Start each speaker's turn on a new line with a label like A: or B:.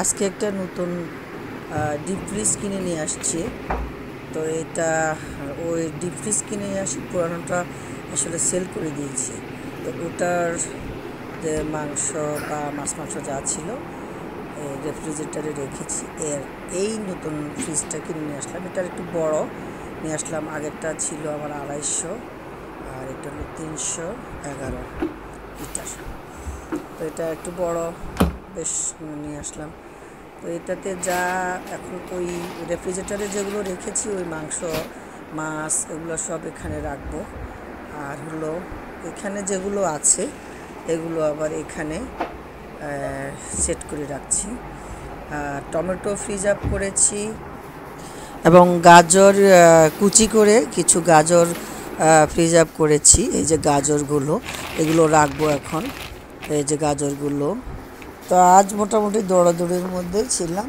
A: আজকে একটা নতুন ডিপ ফ্রিজ কিনে নিয়ে আসছি। তো এটা ওই ডিপ ফ্রিজ কিনে নিয়ে আসি, পুরানোটা আসলে সেল করে দিয়েছি। তো ওটার যে মাংস বা মাছ মাংস যা ছিল রেফ্রিজারেটারে রেখেছি। এই নতুন ফ্রিজটা কিনে নিয়ে আসলাম। এটার একটু বড় নিয়ে আসলাম। আগেরটা ছিল আমার 250, আর এটা হলো 311 লিটার। তো এটা একটু বড়, বেশ নিয়ে আসলাম। তো এটাতে যা এখন ওই রেফ্রিজারেটারে যেগুলো রেখেছি, ওই মাংস মাছ এগুলো সব এখানে রাখবো। আর হলো এখানে যেগুলো আছে এগুলো আবার এখানে সেট করে রাখছি। টমেটো ফ্রিজ আপ করেছি এবং গাজর কুচি করে কিছু গাজর ফ্রিজ আপ করেছি। এই যে গাজরগুলো, এগুলো রাখবো এখন। এই যে গাজরগুলো। তো আজ মোটামুটি দৌড়াদৌড়ির মধ্যেই ছিলাম।